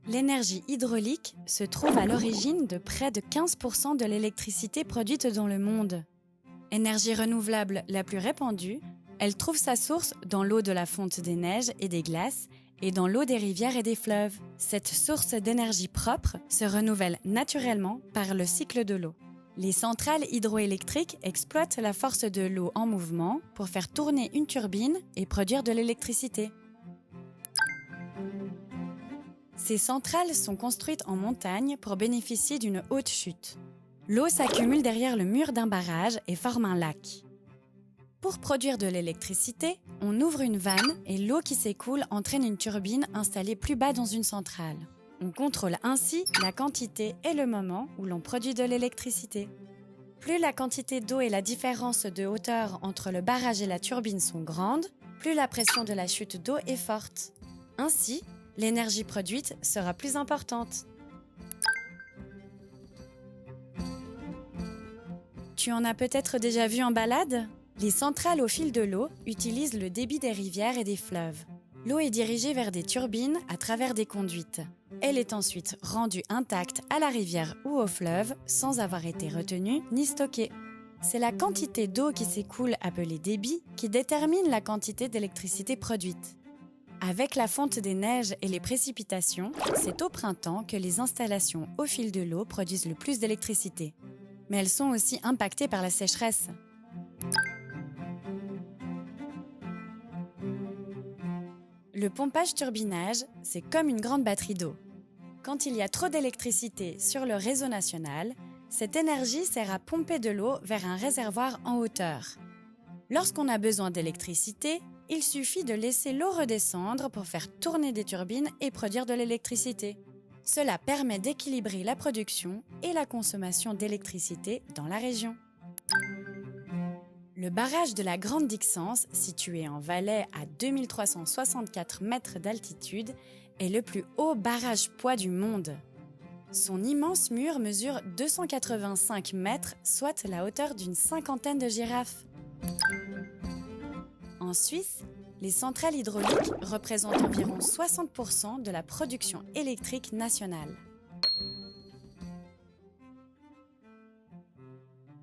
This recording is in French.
L'énergie hydraulique se trouve à l'origine de près de 15% de l'électricité produite dans le monde. Énergie renouvelable la plus répandue, elle trouve sa source dans l'eau de la fonte des neiges et des glaces et dans l'eau des rivières et des fleuves. Cette source d'énergie propre se renouvelle naturellement par le cycle de l'eau. Les centrales hydroélectriques exploitent la force de l'eau en mouvement pour faire tourner une turbine et produire de l'électricité. Ces centrales sont construites en montagne pour bénéficier d'une haute chute. L'eau s'accumule derrière le mur d'un barrage et forme un lac. Pour produire de l'électricité, on ouvre une vanne et l'eau qui s'écoule entraîne une turbine installée plus bas dans une centrale. On contrôle ainsi la quantité et le moment où l'on produit de l'électricité. Plus la quantité d'eau et la différence de hauteur entre le barrage et la turbine sont grandes, plus la pression de la chute d'eau est forte. Ainsi, l'énergie produite sera plus importante. Tu en as peut-être déjà vu en balade ? Les centrales au fil de l'eau utilisent le débit des rivières et des fleuves. L'eau est dirigée vers des turbines à travers des conduites. Elle est ensuite rendue intacte à la rivière ou au fleuve sans avoir été retenue ni stockée. C'est la quantité d'eau qui s'écoule, appelée débit, qui détermine la quantité d'électricité produite. Avec la fonte des neiges et les précipitations, c'est au printemps que les installations au fil de l'eau produisent le plus d'électricité. Mais elles sont aussi impactées par la sécheresse. Le pompage-turbinage, c'est comme une grande batterie d'eau. Quand il y a trop d'électricité sur le réseau national, cette énergie sert à pomper de l'eau vers un réservoir en hauteur. Lorsqu'on a besoin d'électricité, il suffit de laisser l'eau redescendre pour faire tourner des turbines et produire de l'électricité. Cela permet d'équilibrer la production et la consommation d'électricité dans la région. Le barrage de la Grande Dixence, situé en Valais à 2364 mètres d'altitude, est le plus haut barrage poids du monde. Son immense mur mesure 285 mètres, soit la hauteur d'une cinquantaine de girafes. En Suisse, les centrales hydrauliques représentent environ 60% de la production électrique nationale.